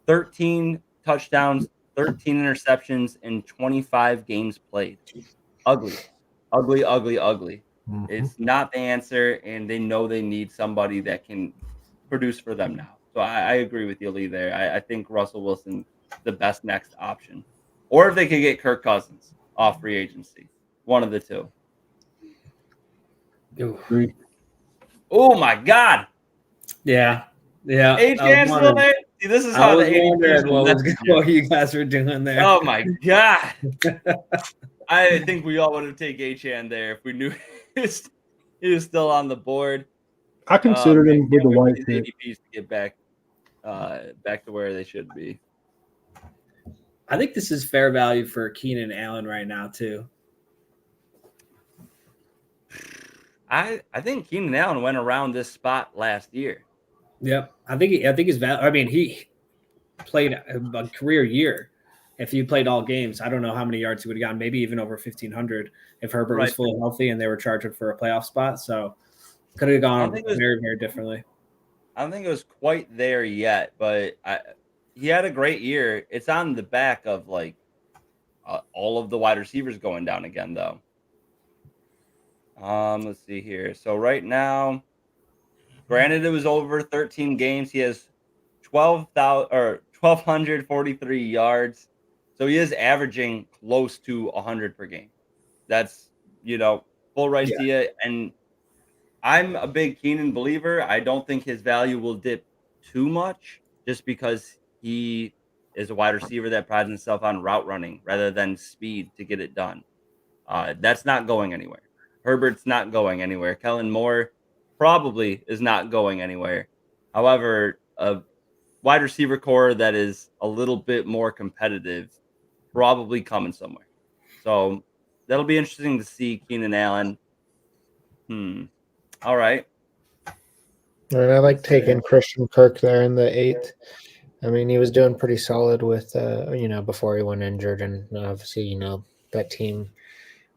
13 touchdowns, 13 interceptions in 25 games played. Ugly, ugly, ugly, ugly. It's not the answer, and they know they need somebody that can produce for them now. So I agree with you, Lee, there. I think Russell Wilson the best next option. Or if they could get Kirk Cousins off free agency. One of the two. Ooh. Oh, my God. Yeah. Yeah. A-Chan's still there? See, this is how the ADPs what you guys were doing there. Oh, my God. I think we all would have taken A-Chan there if we knew he was still on the board. I considered him with the white pick. ADPs to get back to where they should be. I think this is fair value for Keenan Allen right now too. I think Keenan Allen went around this spot last year. Yep, I think his value. I mean, he played a career year. If you played all games, I don't know how many yards he would have gotten. Maybe even over 1,500 if Herbert was fully healthy and they were charging for a playoff spot. So could have gone very, very differently. I don't think it was quite there yet, but he had a great year. It's on the back of like all of the wide receivers going down again, though. Let's see here. So right now, granted, it was over 13 games. He has 1,243 yards. So he is averaging close to 100 per game. That's, full rights to you. And I'm a big Keenan believer. I don't think his value will dip too much just because he is a wide receiver that prides himself on route running rather than speed to get it done. That's not going anywhere. Herbert's not going anywhere. Kellen Moore probably is not going anywhere. However, a wide receiver core that is a little bit more competitive probably coming somewhere. So that'll be interesting to see Keenan Allen. All right. And I like taking Christian Kirk there in the 8th. I mean, he was doing pretty solid with, before he went injured. And obviously, that team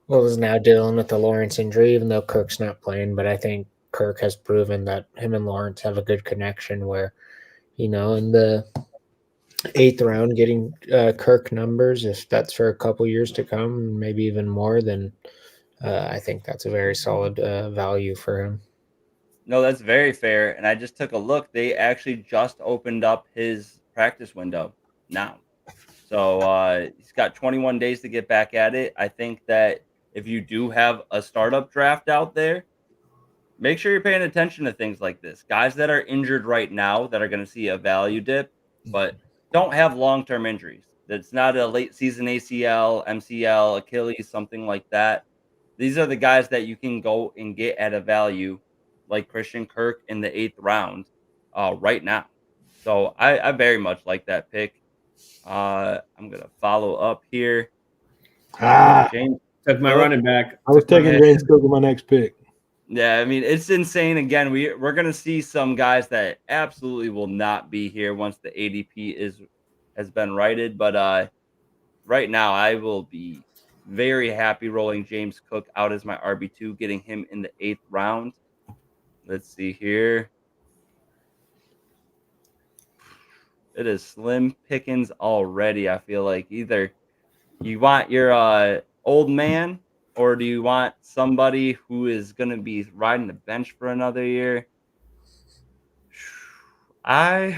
is now dealing with the Lawrence injury, even though Kirk's not playing. But I think Kirk has proven that him and Lawrence have a good connection where, in the 8th round, getting Kirk numbers, if that's for a couple years to come, maybe even more, then I think that's a very solid value for him. No, that's very fair. And I just took a look. They actually just opened up his practice window now. So he's got 21 days to get back at it. I think that if you do have a startup draft out there, make sure you're paying attention to things like this. Guys that are injured right now that are going to see a value dip, but don't have long-term injuries. That's not a late season ACL, MCL, Achilles, something like that. These are the guys that you can go and get at a value like Christian Kirk in the 8th round right now. So I very much like that pick. I'm going to follow up here. James took my running back. I was taking James Cook with my next pick. Yeah, I mean, it's insane. Again, we're going to see some guys that absolutely will not be here once the ADP has been righted. But right now, I will be very happy rolling James Cook out as my RB2, getting him in the 8th round. Let's see here. It is slim pickings already. I feel like either you want your old man, or do you want somebody who is going to be riding the bench for another year? I'm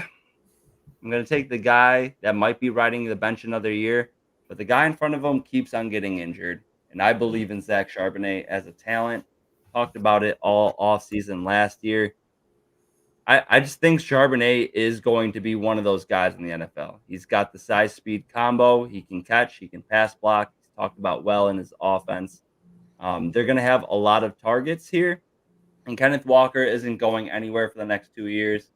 going to take the guy that might be riding the bench another year, but the guy in front of him keeps on getting injured. And I believe in Zach Charbonnet as a talent. Talked about it all offseason last year. I just think Charbonnet is going to be one of those guys in the NFL. He's got the size-speed combo. He can catch. He can pass block. He's talked about well in his offense. They're going to have a lot of targets here. And Kenneth Walker isn't going anywhere for the next 2 years.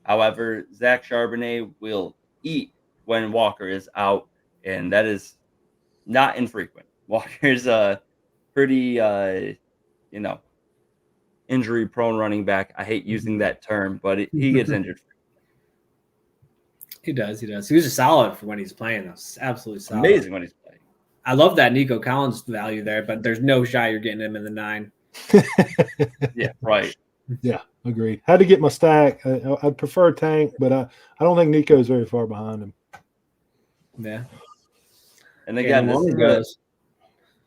However, Zach Charbonnet will eat when Walker is out. And that is not infrequent. Walker's a pretty, injury-prone running back. I hate using that term, but he gets injured. He does. He was just solid for when he's playing. That's absolutely solid. Amazing when he's playing. I love that Nico Collins value there, but there's no shot you're getting him in the 9. Yeah, right. Yeah, agreed. Had to get my stack. I'd prefer Tank, but I don't think Nico's very far behind him. Yeah. And again, this is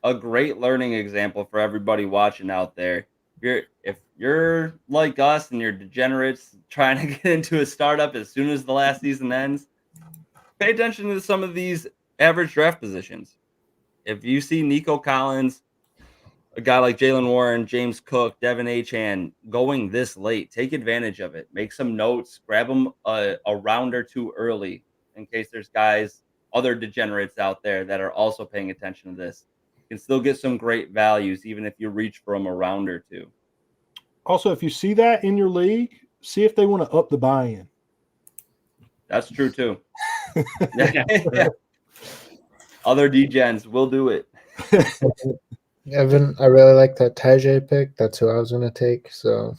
a great learning example for everybody watching out there. If you're like us and you're degenerates trying to get into a startup as soon as the last season ends, pay attention to some of these average draft positions. If you see Nico Collins, a guy like Jalen Warren, James Cook, Devin Achane going this late, take advantage of it. Make some notes, grab them a round or two early in case there's other degenerates out there that are also paying attention to this. You can still get some great values even if you reach for them a round or two. Also, if you see that in your league, see if they want to up the buy-in. That's true too. Yeah. Other degens will do it. Evan, I really like that Tajay pick. That's who I was going to take. So,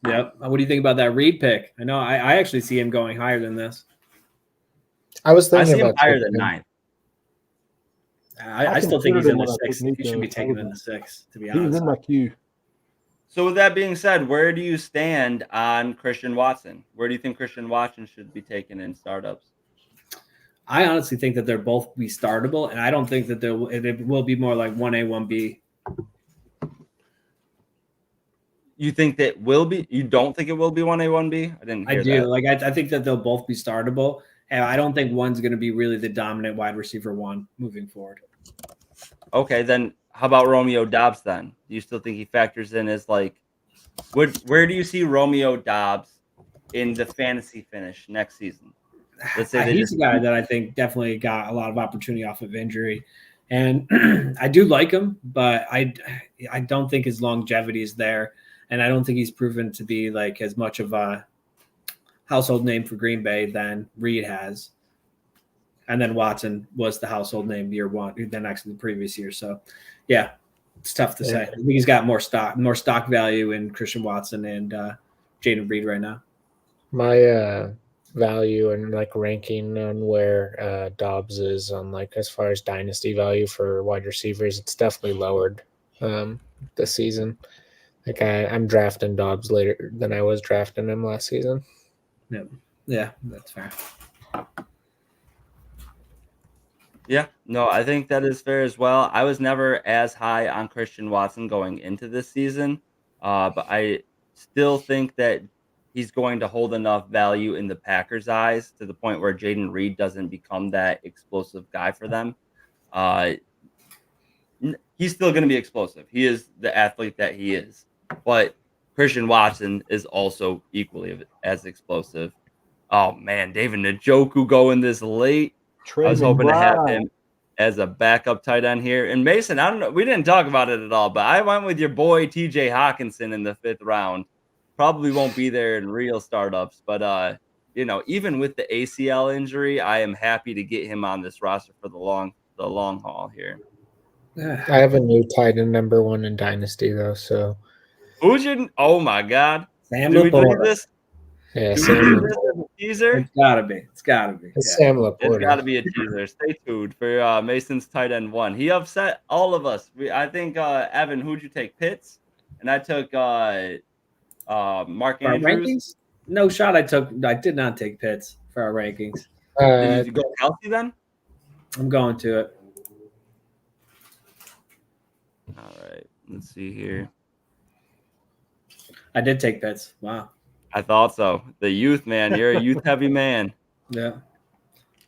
yep. What do you think about that Reed pick? I know I actually see him going higher than this. I was thinking I see him about higher than 9. I still think he's in the 6. He should be taken in the 6, to be honest. He's in my queue. So with that being said, where do you stand on Christian Watson? Where do you think Christian Watson should be taken in startups? I honestly think that they're both be startable, and I don't think that it will be more like 1A, 1B. You think that will be? You don't think it will be 1A, 1B? I didn't hear I do. that. Like I think that they'll both be startable, and I don't think one's going to be really the dominant wide receiver 1 moving forward. Okay, then how about Romeo Doubs then? Do you still think he factors in as like where do you see Romeo Doubs in the fantasy finish next season? Let's say he's a guy that I think definitely got a lot of opportunity off of injury. And I do like him, but I don't think his longevity is there. And I don't think he's proven to be like as much of a household name for Green Bay than Reed has. And then Watson was the household name year 1, then actually the previous year. So, yeah, it's tough to say. I think he's got more stock value in Christian Watson and Jaden Reed right now. My value and like ranking on where Dobbs is on like as far as dynasty value for wide receivers, it's definitely lowered this season. Like I'm drafting Dobbs later than I was drafting him last season. Yeah, that's fair. Yeah, no, I think that is fair as well. I was never as high on Christian Watson going into this season, but I still think that he's going to hold enough value in the Packers' eyes to the point where Jaden Reed doesn't become that explosive guy for them. He's still going to be explosive. He is the athlete that he is. But Christian Watson is also equally as explosive. Oh, man, David Njoku going this late. I was hoping to have him as a backup tight end here. And Mason, I don't know. We didn't talk about it at all, but I went with your boy TJ Hawkinson in the 5th round. Probably won't be there in real startups, but even with the ACL injury, I am happy to get him on this roster for the long haul here. I have a new tight end number 1 in Dynasty though, so who's your? Oh my God, Sam do we do Laporta. this? Yeah, Do we Sam do Laporta. this as a teaser? It's gotta be. It's Sam It's Laporta. got to be a teaser. Stay tuned for Mason's tight end 1. He upset all of us. I think Evan, who'd you take? Pitts, and I took Mark For our Andrews. rankings? No shot. I did not take Pitts for our rankings. Did you go Kelsey then? I'm going to it. All right, let's see here. I did take Pitts. Wow. I thought so. The youth, man. You're a youth-heavy man. Yeah.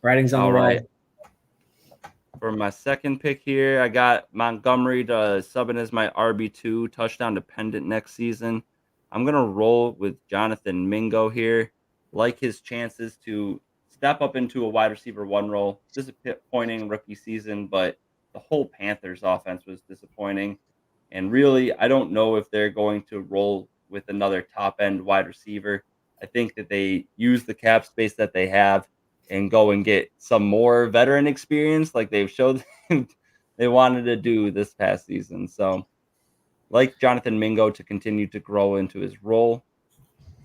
Writing's on All the right. wall. For my second pick here, I got Montgomery to sub in as my RB2, touchdown dependent next season. I'm going to roll with Jonathan Mingo here. Like his chances to step up into a wide receiver 1 role. Disappointing rookie season, but the whole Panthers offense was disappointing. And really, I don't know if they're going to roll with another top-end wide receiver. I think that they use the cap space that they have and go and get some more veteran experience like they've showed they wanted to do this past season. So, like Jonathan Mingo to continue to grow into his role.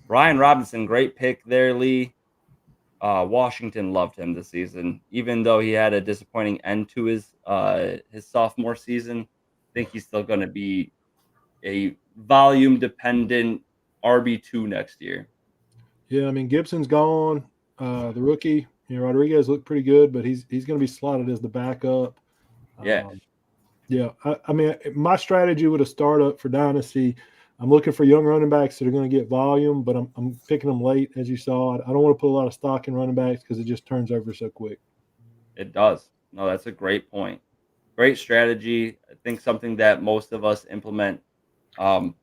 Brian Robinson, great pick there, Lee. Washington loved him this season, even though he had a disappointing end to his sophomore season. I think he's still going to be a volume dependent RB2 next year. Yeah, I mean Gibson's gone. The rookie, Rodriguez looked pretty good, but he's going to be slotted as the backup. Yeah. Yeah. I mean, my strategy with a startup for Dynasty, I'm looking for young running backs that are going to get volume, but I'm picking them late, as you saw. I don't want to put a lot of stock in running backs because it just turns over so quick. It does. No, that's a great point. Great strategy. I think something that most of us implement. And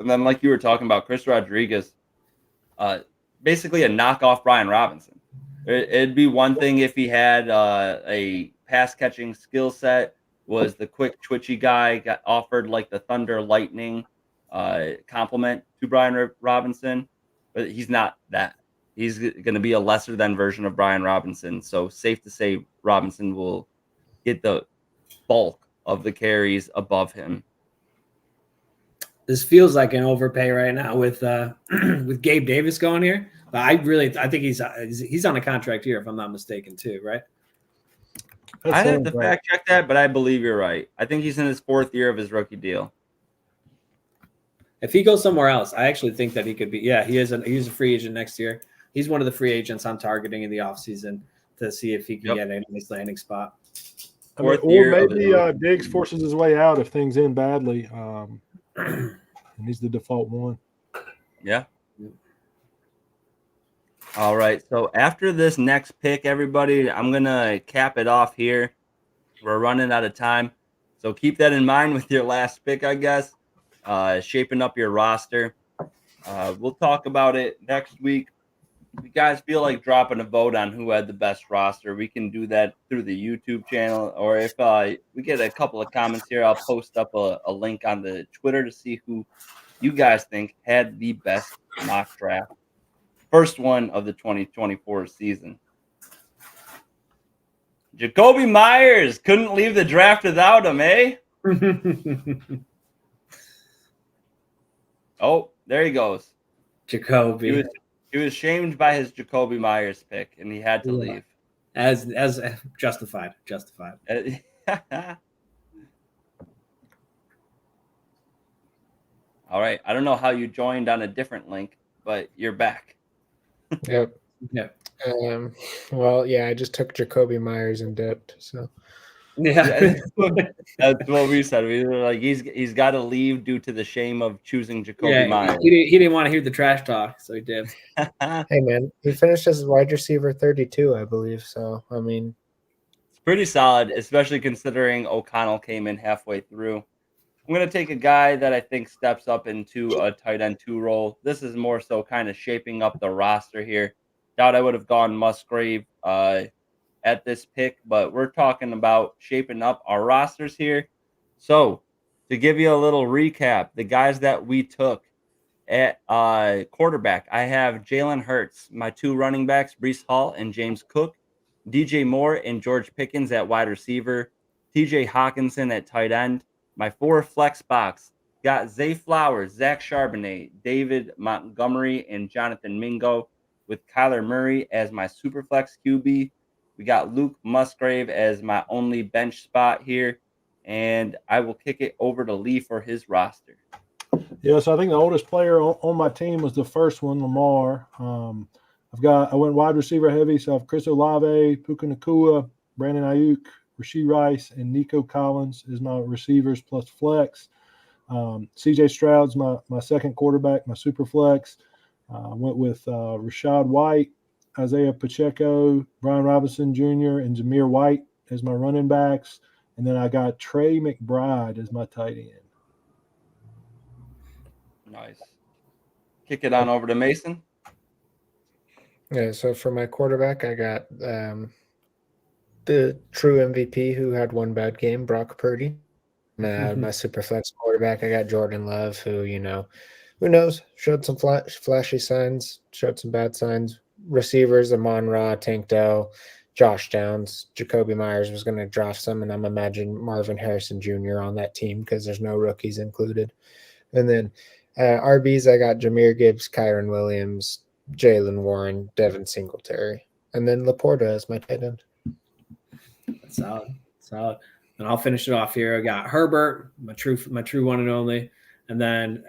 then, like you were talking about, Chris Rodriguez, basically a knockoff Brian Robinson. It'd be one thing if he had a pass catching skill set, was the quick twitchy guy, got offered like the Thunder Lightning compliment to Brian Robinson, but he's not that. He's going to be a lesser than version of Brian Robinson. So safe to say Robinson will get the bulk of the carries above him. This feels like an overpay right now with with Gabe Davis going here. But I think he's on a contract here, if I'm not mistaken, too, right? I'd have to fact check that, but I believe you're right. I think he's in his 4th year of his rookie deal. If he goes somewhere else, I actually think that he could be. Yeah, he's a free agent next year. He's one of the free agents I'm targeting in the offseason to see if he can get a nice landing spot. I mean, or maybe Diggs forces his way out if things end badly. And he's the default one. Yeah. All right. So after this next pick, everybody, I'm going to cap it off here. We're running out of time. So keep that in mind with your last pick, I guess. Shaping up your roster. We'll talk about it next week. If you guys feel like dropping a vote on who had the best roster, we can do that through the YouTube channel. Or if we get a couple of comments here, I'll post up a link on the Twitter to see who you guys think had the best mock draft. First one of the 2024 season. Jacoby Myers couldn't leave the draft without him, eh? Oh, there he goes. Jacoby. He was shamed by his Jacoby Myers pick, and he had to leave. As justified. All right. I don't know how you joined on a different link, but you're back. Yep. Yeah. Well, yeah, I just took Jacoby Myers and dipped. So Yeah. That's what we said. We were like, he's got to leave due to the shame of choosing Jacoby Myers. He didn't want to hear the trash talk, so he did. Hey, man, he finished as wide receiver 32, I believe. So, I mean, it's pretty solid, especially considering O'Connell came in halfway through. I'm going to take a guy that I think steps up into a tight end 2 role. This is more so kind of shaping up the roster here. Doubt I would have gone Musgrave at this pick, but we're talking about shaping up our rosters here. So to give you a little recap, the guys that we took at quarterback, I have Jalen Hurts, my 2 running backs, Breece Hall and James Cook, DJ Moore and George Pickens at wide receiver, TJ Hawkinson at tight end. My 4 flex box got Zay Flowers, Zach Charbonnet, David Montgomery, and Jonathan Mingo, with Kyler Murray as my super flex QB. We got Luke Musgrave as my only bench spot here, and I will kick it over to Lee for his roster. Yeah, so I think the oldest player on my team was the first one, Lamar. I went wide receiver heavy, so I have Chris Olave, Puka Nacua, Brandon Ayuk, Rashee Rice, and Nico Collins is my receivers plus flex. CJ Stroud's my second quarterback, my super flex. Went with Rashad White, Isaiah Pacheco, Brian Robinson Jr., and Jameer White as my running backs. And then I got Trey McBride as my tight end. Nice. Kick it on over to Mason. yeah, so for my quarterback, I got the true MVP who had one bad game, Brock Purdy. And my super flex quarterback, I got Jordan Love, who, who knows, showed some flashy signs, showed some bad signs. Receivers, Amon-Ra, Tank Dell, Josh Downs. Jacoby Myers was going to draft some, and I'm imagining Marvin Harrison Jr. on that team because there's no rookies included. And then RBs, I got Jahmyr Gibbs, Kyron Williams, Jalen Warren, Devin Singletary. And then Laporta as my tight end. Solid. And I'll finish it off here. I got Herbert, my true one and only, and then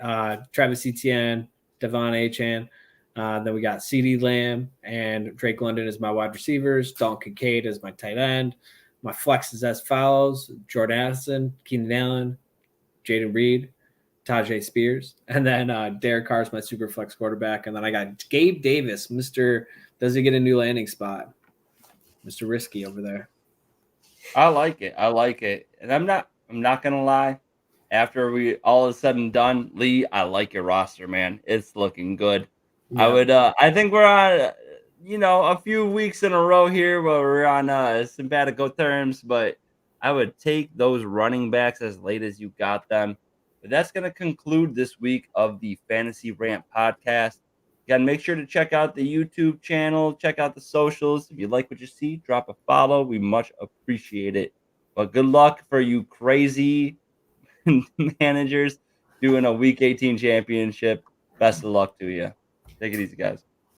Travis Etienne, Devon Achane. Then we got CeeDee Lamb and Drake London as my wide receivers. Dalton Kincaid as my tight end. My flex is as follows: Jordan Addison, Keenan Allen, Jaden Reed, Tajay Spears, and then Derek Carr is my super flex quarterback. And then I got Gabe Davis, Mr. Does he get a new landing spot? Mr. Risky over there. I like it. And I'm not gonna lie. After we all is said and done, Lee, I like your roster, man. It's looking good. Yeah. I think we're on a few weeks in a row here where we're on simpatico terms, but I would take those running backs as late as you got them. But that's gonna conclude this week of the Fantasy Rant podcast. Again, make sure to check out the YouTube channel, check out the socials. If you like what you see, drop a follow. We much appreciate it. But good luck for you crazy managers doing a Week 18 championship. Best of luck to you. Take it easy, guys.